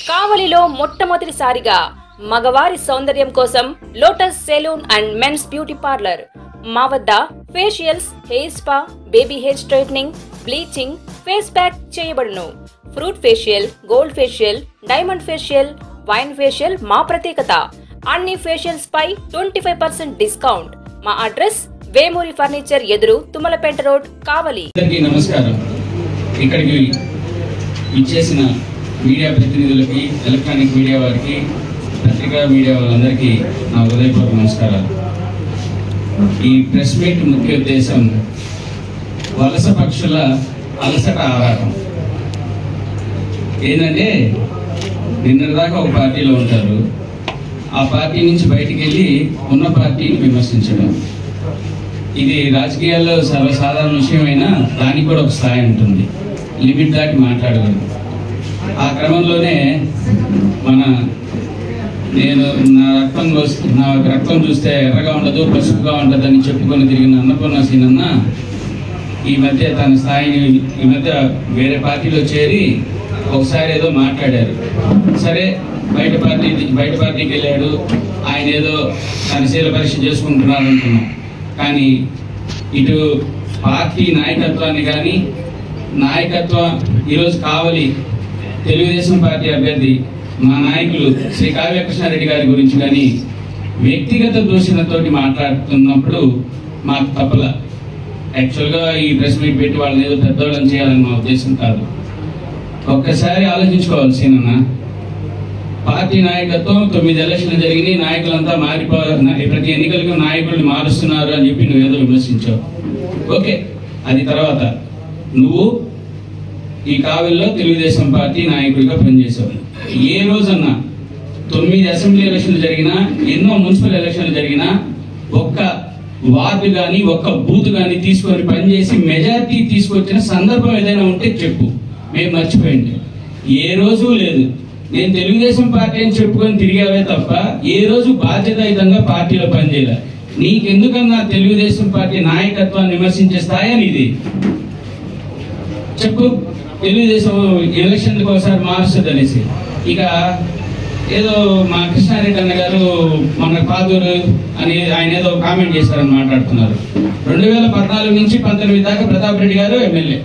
కావలిలో మొట్టమొదటిసారిగా మగవారి సౌందర్యం కోసం lotus salon and men's beauty parlour. మా వద్ద facials, hair spa, baby hair straightening, bleaching, face pack చేయబడును. Fruit facial, gold facial, diamond facial, wine facial మా ప్రత్యేకత. అన్ని ఫేషియల్స్ పై 25% డిస్కౌంట్. మా అడ్రస్ వేమూరి ఫర్నిచర్ ఎదురు, తుమ్మలపేట రోడ్, కావలి. నమస్కారం. ఇక్కడికి ఇచ్చేసిన మీడియా ప్రతినిధులకి, ఎలక్ట్రానిక్ మీడియా వారికి, పత్రికా మీడియా వాళ్ళందరికీ నా హృదయపూర్వక నమస్కారాలు. ఈ ప్రెస్ మీట్ ముఖ్య ఉద్దేశం వలస పక్షుల అలసట ఆరాటం. ఏంటంటే నిన్నటిదాకా ఒక పార్టీలో ఉంటారు, ఆ పార్టీ నుంచి బయటికి వెళ్ళి ఉన్న పార్టీని విమర్శించడం. ఇది రాజకీయాల్లో సర్వసాధారణ విషయమైనా దానికి కూడా ఒక స్థాయి ఉంటుంది, లిమిట్ దాటి మాట్లాడగలరు. ఆ క్రమంలోనే నేను నా రక్తం చూస్తే ఎర్రగా ఉండదు, పసుపుగా ఉంటుంది అని చెప్పుకొని తిరిగిన అన్నపూర్ణ సీనన్న ఈ మధ్య తన స్థాయిని వేరే పార్టీలో చేరి ఒకసారి ఏదో మాట్లాడారు. సరే, బయట పార్టీకి వెళ్ళాడు, ఆయన ఏదో తన శీల పరీక్ష చేసుకుంటున్నారు అనుకున్నాం. కానీ ఇటు పార్టీ నాయకత్వాన్ని కానీ, నాయకత్వం ఈరోజు కావలి తెలుగుదేశం పార్టీ అభ్యర్థి మా నాయకులు శ్రీ కావ్య కృష్ణారెడ్డి గారి గురించి కానీ వ్యక్తిగత దూషణతోటి మాట్లాడుతున్నప్పుడు మాకు తప్పల. యాక్చువల్గా ఈ ప్రెస్ మీట్ పెట్టి వాళ్ళని ఏదో పెద్దోళ్ళని చేయాలని మా ఉద్దేశం కాదు. ఒక్కసారి ఆలోచించుకోవాలి సీనన్న. పార్టీ నాయకత్వం 9 ఎలక్షన్లు జరిగినాయి, నాయకులంతా ప్రతి ఎన్నికలకు నాయకుల్ని మారుస్తున్నారు అని చెప్పి నువ్వేదో విమర్శించావు. ఓకే, అది తర్వాత. నువ్వు ఈ కావలిలో తెలుగుదేశం పార్టీ నాయకుడిగా పనిచేసావు. ఏ రోజన్నా 9 అసెంబ్లీ ఎలక్షన్లు జరిగినా, ఎన్నో మున్సిపల్ ఎలక్షన్లు జరిగినా ఒక్క వార్డు కానీ, ఒక్క బూత్ కానీ తీసుకొని పనిచేసి మెజారిటీ తీసుకొచ్చిన సందర్భం ఏదైనా ఉంటే చెప్పు, మేము మర్చిపోయింది. ఏ రోజు లేదు. నేను తెలుగుదేశం పార్టీ అని చెప్పుకొని తిరిగావే తప్ప ఏ రోజు బాధ్యతాయుతంగా పార్టీలో పనిచేయాలి. నీకెందుకన్నా తెలుగుదేశం పార్టీ నాయకత్వాన్ని విమర్శించే స్థాయి ఇది చెప్పు. తెలుగుదేశం ఎలక్షన్లకు ఒకసారి మారుస్తుంది అనేసి. ఇక ఏదో మా కృష్ణారెడ్డి అన్న గారు మన పాదూరు అని ఆయన ఏదో కామెంట్ చేశారని మాట్లాడుతున్నారు. 2014 నుంచి 19 దాకా ప్రతాప్ రెడ్డి గారు ఎమ్మెల్యే,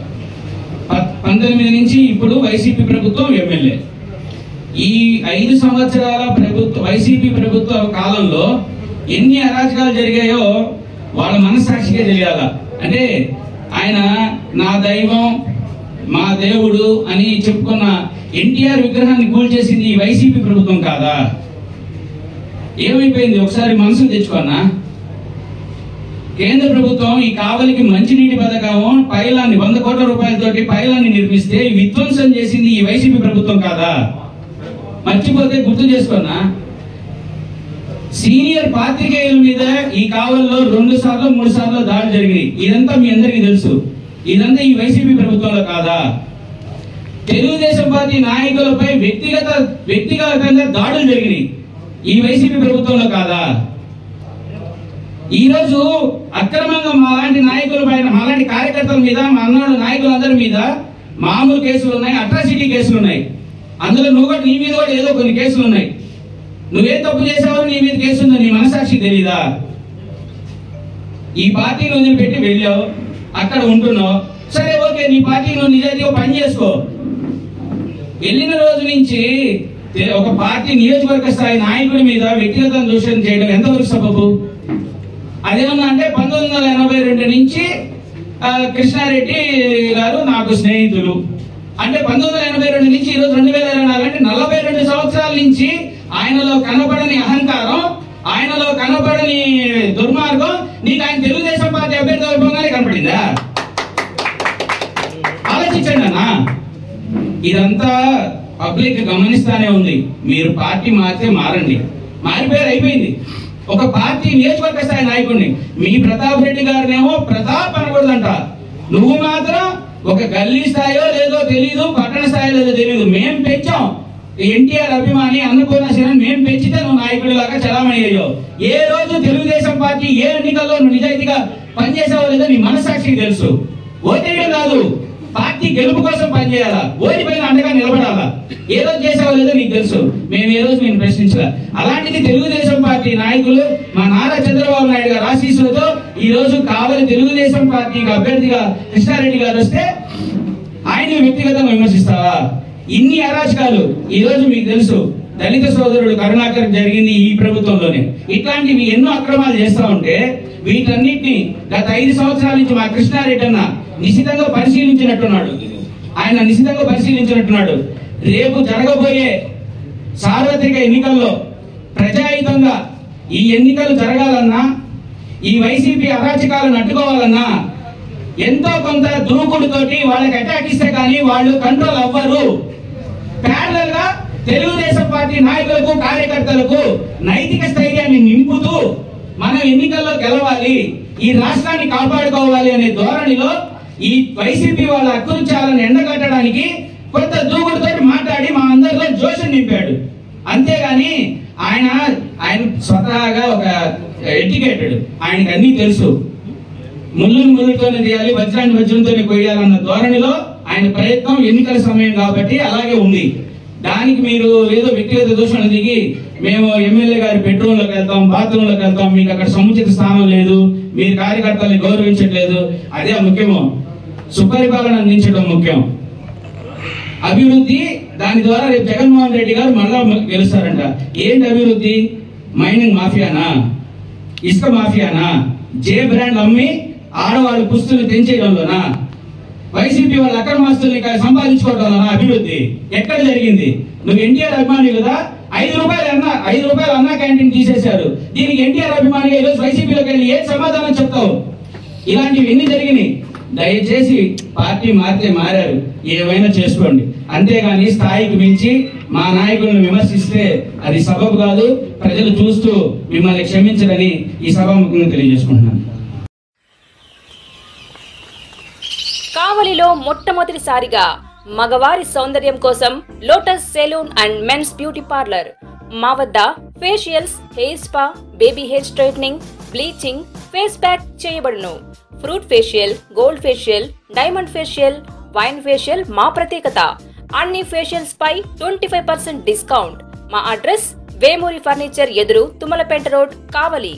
19 నుంచి ఇప్పుడు వైసీపీ ప్రభుత్వం ఎమ్మెల్యే. ఈ 5 సంవత్సరాల వైసీపీ ప్రభుత్వ కాలంలో ఎన్ని అరాచకాలు జరిగాయో వాళ్ళ మనస్సాక్షిగా తెలియాల. అంటే ఆయన నా దైవం, మా దేవుడు అని చెప్పుకున్న ఎన్టీఆర్ విగ్రహాన్ని కూల్చేసింది ఈ వైసీపీ ప్రభుత్వం కాదా? ఏమైపోయింది ఒకసారి మనసుకు తెచ్చుకున్నా. కేంద్ర ప్రభుత్వం ఈ కావలికి మంచినీటి పథకం పైలాన్ని 100 కోట్ల రూపాయలతోటి పైలాన్ని నిర్మిస్తే విధ్వంసం చేసింది ఈ వైసీపీ ప్రభుత్వం కాదా? మర్చిపోతే గుర్తు చేసుకున్నా. సీనియర్ పాత్రికేయుల మీద ఈ కావలిలో 2 సార్లు 3 సార్లు దాడులు జరిగినాయి. ఇదంతా మీ అందరికీ తెలుసు. ఇదంతా ఈ వైసీపీ ప్రభుత్వంలో కాదా? తెలుగుదేశం పార్టీ నాయకులపై వ్యక్తిగతంగా దాడులు జరిగినాయి. ఈ వైసీపీ ప్రభుత్వంలో కాదా? ఈ రోజు అక్రమంగా మాలాంటి నాయకుల పైన, మాలాంటి కార్యకర్తల మీద, మా అన్నాడు నాయకులందరి మీద మామూలు కేసులు ఉన్నాయి, అట్రాసిటీ కేసులు ఉన్నాయి. అందులో నీ మీద కూడా ఏదో కొన్ని కేసులు ఉన్నాయి. నువ్వేం తప్పు చేసావో నీ మీద కేసు ఉందో నీ మనసాక్షి తెలీదా? ఈ పార్టీని వదిలిపెట్టి వెళ్ళావు, అక్కడ ఉంటున్నావు. సరే, ఓకే, నీ పార్టీ నువ్వు నిజాయితీగా పని చేసుకో. వెళ్ళిన రోజు నుంచి ఒక పార్టీ నియోజకవర్గ స్థాయి నాయకుడి మీద వ్యక్తిగత దూషణ చేయడం ఎంతవరకు సబబు? అదేమన్నా అంటే 1982 నుంచి కృష్ణారెడ్డి గారు నాకు స్నేహితులు అంటే 1982 నుంచి ఈరోజు 2024 అంటే 42 సంవత్సరాల నుంచి ఆయనలో కనబడని అహంకారం, ఆయనలో కనబడని దుర్మార్గం నీకు ఆయన తెలుగుదేశం పార్టీ అభ్యర్థి వైభవంగానే కనపడిందా? ఆలోచించండి అన్న. ఇదంతా పబ్లిక్ గమనిస్తానే ఉంది. మీరు పార్టీ మారితే మారండి, మారిపోయారు, అయిపోయింది. ఒక పార్టీ నియోజకవర్గ స్థాయి నాయకుడిని మీ ప్రతాప్ రెడ్డి గారినేమో ప్రతాప్ అనకూడదంట. నువ్వు మాత్రం ఒక గల్లీ స్థాయో లేదో తెలీదు, పట్టణ స్థాయో లేదో తెలీదు, మేం పెంచాం. ఎన్టీఆర్ అభిమాని అన్నపూర్ణ సీనని మేము పెంచితే నువ్వు నాయకుడిలాగా చలామణి అయ్యావు. ఏ రోజు తెలుగుదేశం పార్టీ ఏ ఎన్నికల్లో నువ్వు నిజాయితీగా పనిచేసావో లేదో నీ మనస్సాక్షికి తెలుసు. ఓటేయడం కాదు, పార్టీ గెలుపు కోసం పనిచేయాలా, ఓడిపోయిన అండగా నిలబడాలా. ఏ రోజు చేసావో లేదో నీకు తెలుసు, మేము ఏ రోజు నేను ప్రశ్నించాలా. అలాంటిది తెలుగుదేశం పార్టీ నాయకులు మా నారా చంద్రబాబు నాయుడు గారు ఆశీస్సులతో ఈ రోజు కావలి తెలుగుదేశం పార్టీకి అభ్యర్థిగా కృష్ణారెడ్డి గారు వస్తే ఆయన వ్యక్తిగతంగా విమర్శిస్తావా? ఇన్ని అరాచకాలు ఈ రోజు మీకు తెలుసు. దళిత సోదరుడు కరుణాకర్ జరిగింది ఈ ప్రభుత్వంలోనే. ఇట్లాంటివి ఎన్నో అక్రమాలు చేస్తా ఉంటే వీటన్నిటిని గత 5 సంవత్సరాల నుంచి మా కృష్ణారెడ్డి అన్న నిశితంగా పరిశీలించినట్టున్నాడు. రేపు జరగబోయే సార్వత్రిక ఎన్నికల్లో ప్రజాయుతంగా ఈ ఎన్నికలు జరగాలన్నా, ఈ వైసీపీ అరాచకాలను అడ్డుకోవాలన్నా ఎంతో కొంత దూకుడుతోటి వాళ్ళకి అటాక్ ఇస్తే కానీ వాళ్ళు కంట్రోల్ అవ్వరు. ప్యారలల్ గా తెలుగుదేశం పార్టీ నాయకులకు కార్యకర్తలకు నైతిక స్థైర్యాన్ని నింపుతూ మనం ఎన్నికల్లో గెలవాలి, ఈ రాష్ట్రాన్ని కాపాడుకోవాలి అనే ధోరణిలో ఈ వైసీపీ వాళ్ళ అకృత్యాలను ఎండగట్టడానికి కొంత దూకుడుతో మాట్లాడి మా అందరిలో జోషం నింపాడు. అంతేగాని ఆయన స్వతహాగా ఒక ఎడ్యుకేటెడ్, ఆయనకి అన్ని తెలుసు. ముళ్ళుతోనే తీయాలి, వజ్రాన్ని వజ్రంతోనే కొయ్యాలన్న ధోరణిలో ఆయన ప్రయత్నం ఎన్నికల సమయం కాబట్టి అలాగే ఉంది. దానికి మీరు ఏదో వ్యక్తిగత దూషణ దిగి మేము ఎమ్మెల్యే గారి బెడ్రూమ్ లోకి వెళ్తాం, బాత్రూమ్ లోకి వెళ్తాం, మీకు అక్కడ సముచిత స్థానం లేదు, మీరు కార్యకర్తల్ని గౌరవించట్లేదు, అదే ముఖ్యమో? సుపరిపాలన అందించడం ముఖ్యం. అభివృద్ధి, దాని ద్వారా రేపు జగన్మోహన్ రెడ్డి గారు మళ్ళా గెలుస్తారంట. ఏంటి అభివృద్ధి? మైనింగ్ మాఫియానా, ఇసుక మాఫియానా, జే బ్రాండ్ అమ్మి ఆడవాళ్ళు పుస్తులు తెంచేయడంలోనా, వైసీపీ వాళ్ళ అక్రమాస్తుల్ని సంపాదించుకోవడంలోనా అభివృద్ధి? ఎక్కడ జరిగింది? నువ్వు ఎన్టీఆర్ అభిమాని కదా, 5 రూపాయలు అన్నా క్యాంటీన్ తీసేశారు. దీనికి ఎన్టీఆర్ అభిమానిగా ఈరోజు వైసీపీలోకి వెళ్ళి ఏం సమాధానం చెప్తావు? ఇలాంటివి ఎన్ని జరిగినాయి? దయచేసి పార్టీ మారితే మారారు, ఏమైనా చేసుకోండి, అంతేగాని స్థాయికి మించి మా నాయకులను విమర్శిస్తే అది సబబు కాదు. ప్రజలు చూస్తూ మిమ్మల్ని క్షమించరని ఈ సభాముఖంగా తెలియజేసుకుంటున్నాను. కావలిలో మొట్టమొదటిసారిగా మగవారి సౌందర్యం కోసం lotus salon and men's beauty parlour. మా వద్ద facials, hair spa, baby hair straightening, bleaching, face pack చేయబడును. Fruit facial, gold facial, diamond facial, wine facial మా ప్రత్యేకత. అన్ని ఫేషియల్స్ పై 25% డిస్కౌంట్. మా అడ్రస్ వేమూరి ఫర్నిచర్ ఎదురు, తుమ్మలపేట రోడ్, కావలి.